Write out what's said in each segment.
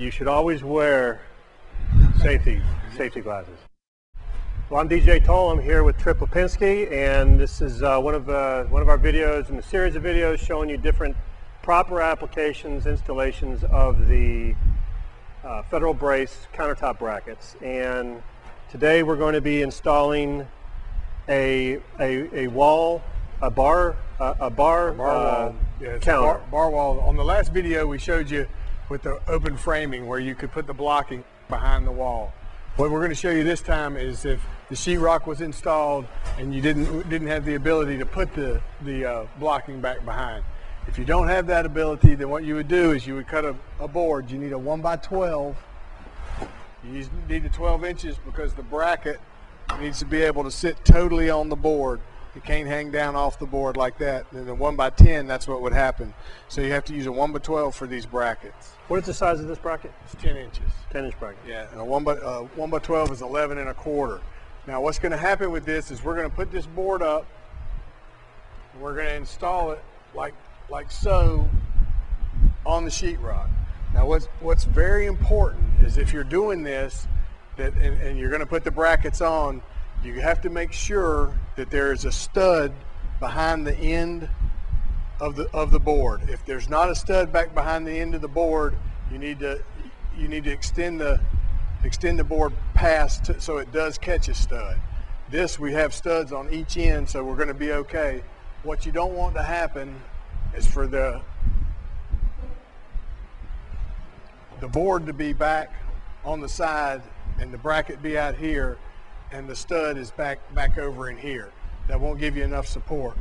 you should always wear safety glasses. Well, I'm DJ Toll. I'm here with Trip Lipinski, and this is one of our videos in a series of videos showing you different proper applications, installations of the Federal Brace countertop brackets. And today we're going to be installing a bar wall. Yeah, counter. Bar wall. On the last video we showed you with the open framing where you could put the blocking behind the wall. What we're going to show you this time is if the sheetrock was installed and you didn't have the ability to put the blocking back behind. If you don't have that ability, then what you would do is you would cut a board. You need a 1x12. You need the 12 inches because the bracket needs to be able to sit totally on the board. It can't hang down off the board like that. And the 1x10, that's what would happen. So you have to use a 1x12 for these brackets. What is the size of this bracket? It's 10 inches. 10-inch bracket. Yeah, and a 1x12 is 11 1/4. Now what's going to happen with this is we're going to put this board up. And we're going to install it like so on the sheetrock. Now what's very important is if you're doing this and you're going to put the brackets on, you have to make sure that there is a stud behind the end of the board. If there's not a stud back behind the end of the board, you need to extend the board past so it does catch a stud. This, we have studs on each end, so we're going to be okay. What you don't want to happen is for the board to be back on the side and the bracket be out here and the stud is back over in here. That won't give you enough support.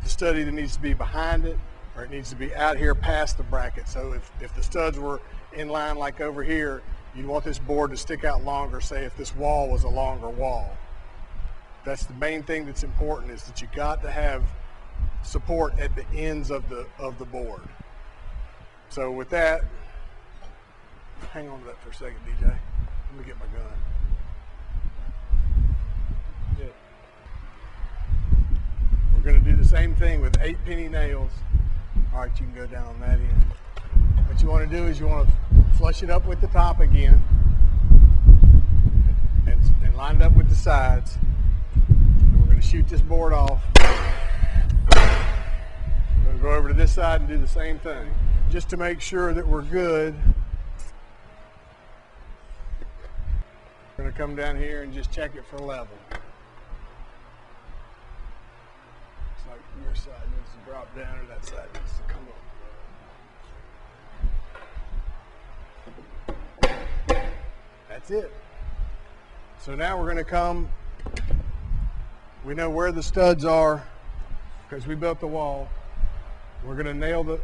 The stud either needs to be behind it or it needs to be out here past the bracket. So if the studs were in line like over here, you'd want this board to stick out longer, say if this wall was a longer wall. That's the main thing that's important, is that you got to have support at the ends of the board. So with that, hang on to that for a second, DJ. Let me get my gun. Yeah. We're going to do the same thing with 8-penny nails. All right, you can go down on that end. What you want to do is you want to flush it up with the top again and line it up with the sides. And we're going to shoot this board off. We're going to go over to this side and do the same thing. Just to make sure that we're good, we're going to come down here and just check it for level. Looks like your side needs to drop down or that side needs to come up. That's it. So now we're going to come, we know where the studs are because we built the wall. We're going to nail the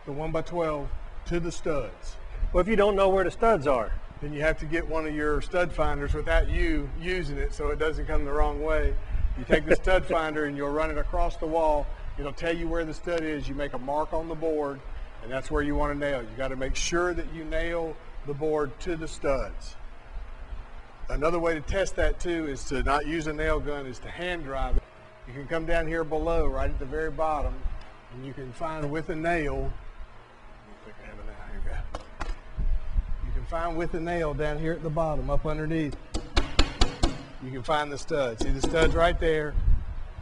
1x12 to the studs. Well, if you don't know where the studs are, then you have to get one of your stud finders without you using it so it doesn't come the wrong way. You take the stud finder and you'll run it across the wall. It'll tell you where the stud is. You make a mark on the board, and that's where you want to nail. You got to make sure that you nail the board to the studs. Another way to test that too is to not use a nail gun, is to hand drive it. You can come down here below, right at the very bottom, and you can find with a nail, find with a nail down here at the bottom, up underneath. You can find the studs. See the studs right there.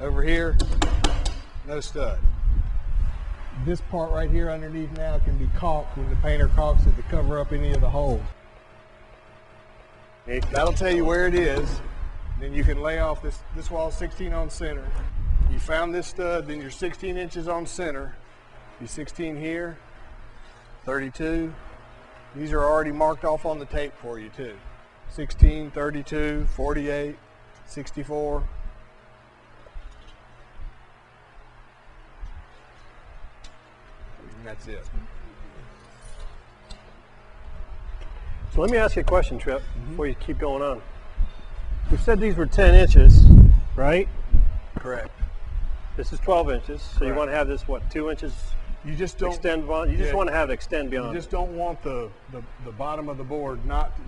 Over here, no stud. This part right here underneath now can be caulked when the painter caulks it to cover up any of the holes. That'll tell you where it is. Then you can lay off this wall 16 on center. You found this stud, then you're 16 inches on center. Be 16 here, 32. These are already marked off on the tape for you too. 16, 32, 48, 64. And that's it. So let me ask you a question, Trip, before you keep going on. We said these were 10 inches, right? Correct. This is 12 inches, so you want to have this, what, 2 inches? You just don't extend beyond. You just want to have it extend beyond. You just don't want the bottom of the board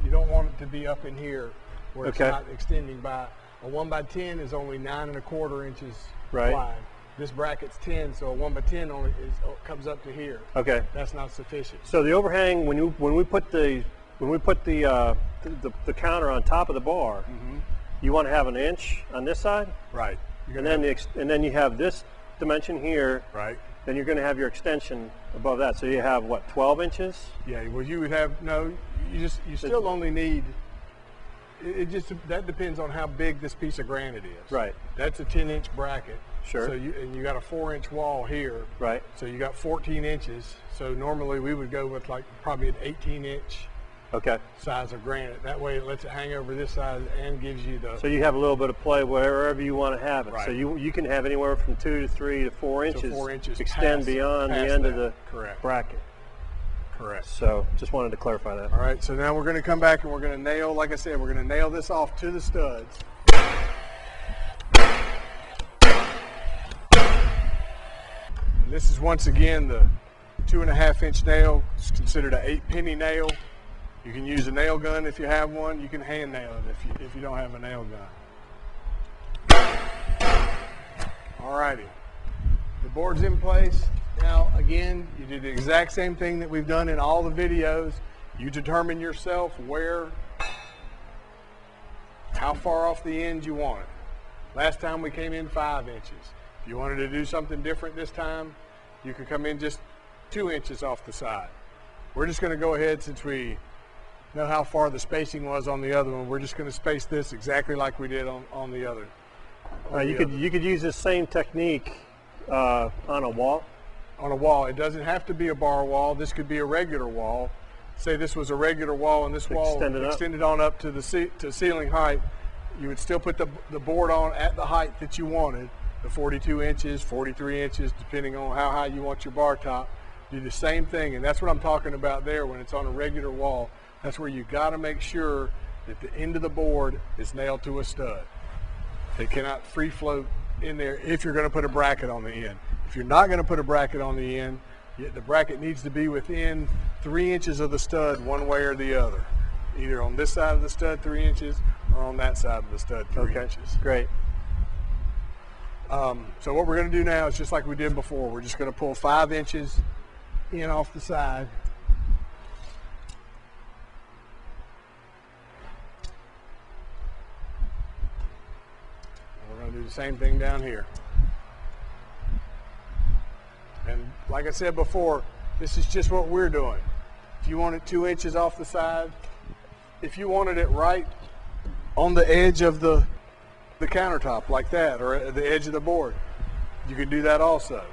you don't want it to be up in here where it's not extending by. A 1x10 is only 9 1/4 inches wide. this bracket's 10, so a 1x10 only comes up to here. Okay. That's not sufficient. So the overhang, when we put the counter on top of the bar, you want to have an inch on this side, Right. and then you have this dimension here. Right. Then you're going to have your extension above that. So you have what, 12 inches? Yeah. Well, you would have you still only need. That depends on how big this piece of granite is. Right. That's a 10-inch bracket. Sure. So you got a 4-inch wall here. Right. So you got 14 inches. So normally we would go with like probably an 18-inch Okay. size of granite. That way it lets it hang over this side and gives you the. So you have a little bit of play wherever you want to have it. Right. So you can have anywhere from 2 to 3 to 4 inches, 4 inches extend past- beyond the past end of that. the Correct. bracket. Correct. So just wanted to clarify that. All right. So now we're going to come back and we're going to nail, like I said, we're going to nail this off to the studs. And this is once again the 2.5-inch nail. It's considered an 8-penny nail. You can use a nail gun if you have one. You can hand nail it if you don't have a nail gun. All righty. The board's in place. Now, again, you did the exact same thing that we've done in all the videos. You determine yourself how far off the end you want it. Last time we came in 5 inches. If you wanted to do something different this time, you could come in just 2 inches off the side. We're just going to go ahead, since we know how far the spacing was on the other one, we're just going to space this exactly like we did on the other. You could use this same technique on a wall. On a wall. It doesn't have to be a bar wall. This could be a regular wall. Say this was a regular wall and this wall extended on up to the ceiling height. You would still put the board on at the height that you wanted, the 42 inches, 43 inches, depending on how high you want your bar top. Do the same thing, and that's what I'm talking about there when it's on a regular wall. That's where you got to make sure that the end of the board is nailed to a stud. It cannot free float in there if you're going to put a bracket on the end. If you're not going to put a bracket on the end, the bracket needs to be within 3 inches of the stud one way or the other. Either on this side of the stud 3 inches or on that side of the stud 3 inches. Great. So what we're going to do now is just like we did before. We're just going to pull 5 inches in off the side. And we're going to do the same thing down here. And like I said before, this is just what we're doing. If you want it 2 inches off the side, if you wanted it right on the edge of the countertop like that, or at the edge of the board, you can do that also.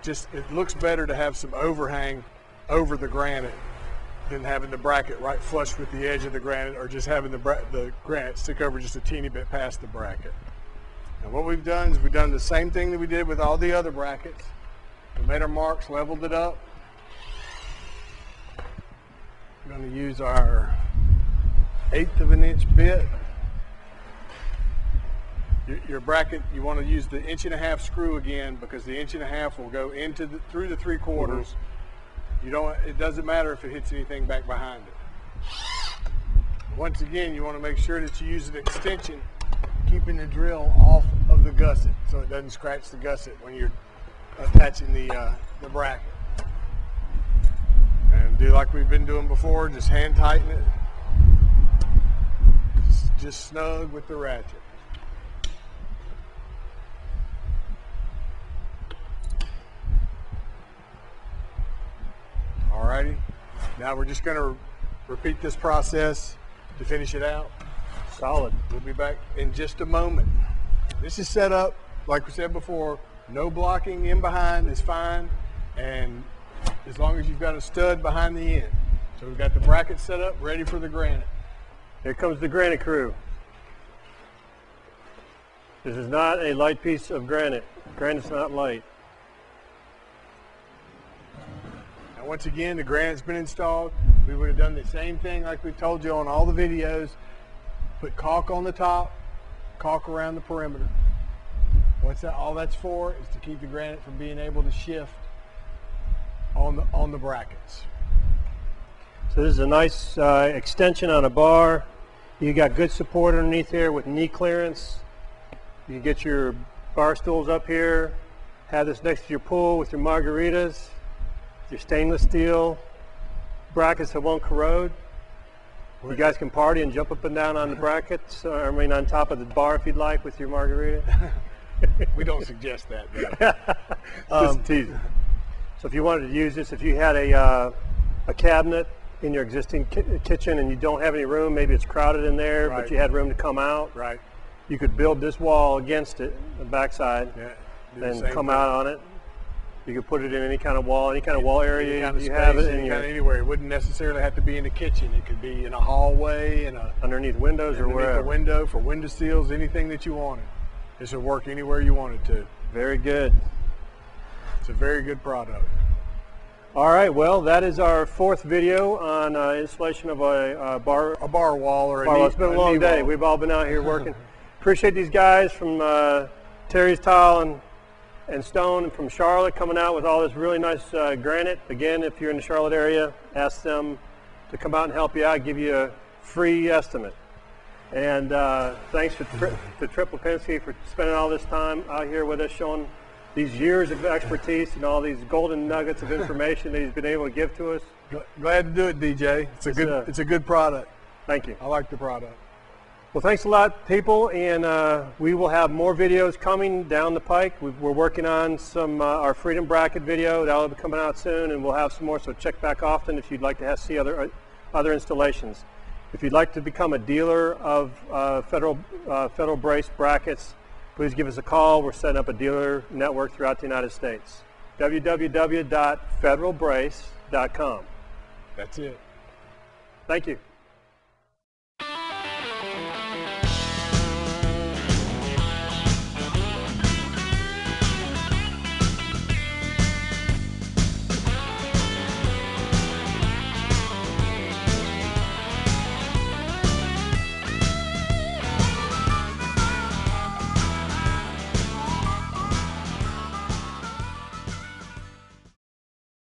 Just, it looks better to have some overhang over the granite than having the bracket right flush with the edge of the granite, or just having the granite stick over just a teeny bit past the bracket. And what we've done is we've done the same thing that we did with all the other brackets. We made our marks, leveled it up. We're going to use our 1/8 of an inch bit. Your bracket, you want to use the 1.5-inch screw again, because the 1.5-inch will go through the 3/4. It doesn't matter if it hits anything back behind it. Once again, you want to make sure that you use an extension, keeping the drill off of the gusset so it doesn't scratch the gusset when you're attaching the bracket. And do like we've been doing before, just hand tighten it. Just snug with the ratchet. Alrighty, now we're just going to repeat this process to finish it out. Solid. We'll be back in just a moment. This is set up, like we said before, no blocking in behind is fine, and as long as you've got a stud behind the end. So we've got the bracket set up, ready for the granite. Here comes the granite crew. This is not a light piece of granite. Granite's not light. Now once again, the granite's been installed. We would have done the same thing like we've told you on all the videos. Put caulk on the top, caulk around the perimeter. All that's for is to keep the granite from being able to shift on the brackets. So this is a nice extension on a bar. You got good support underneath here with knee clearance. You can get your bar stools up here. have this next to your pool with your margaritas, your stainless steel brackets that won't corrode. You guys can party and jump up and down on the brackets, I mean on top of the bar if you'd like with your margarita. We don't suggest that. Just teasing. So if you wanted to use this, if you had a cabinet in your existing kitchen and you don't have any room, maybe it's crowded in there, Right. but you had room to come out, Right. you could build this wall against it, the backside, Yeah. Do the and same come thing. out on it. You could put it in any kind of wall Any area kind of you have space, it in any your kind of anywhere. It wouldn't necessarily have to be in the kitchen. It could be in a hallway, in a underneath windows or underneath wherever. a window, for window sills, anything that you wanted. This would work anywhere you wanted to. Very good. It's a very good product. All right, well, that is our 4th video on installation of a bar. A bar wall or a Well, knee, it's been a knee long day. wall. We've all been out here working. Appreciate these guys from Terry's Tile and Stone and from Charlotte coming out with all this really nice granite. Again, if you're in the Charlotte area, ask them to come out and help you out, give you a free estimate. And thanks to Trip Lipinski for spending all this time out here with us, showing these years of expertise and all these golden nuggets of information that he's been able to give to us. Glad to do it, DJ. It's a good product. Thank you. I like the product. Well, thanks a lot, people, and we will have more videos coming down the pike. We're working on some our Freedom Bracket video. That'll be coming out soon, and we'll have some more, so check back often if you'd like to see other installations. If you'd like to become a dealer of Federal Brace brackets, please give us a call. We're setting up a dealer network throughout the United States. www.federalbrace.com. That's it. Thank you.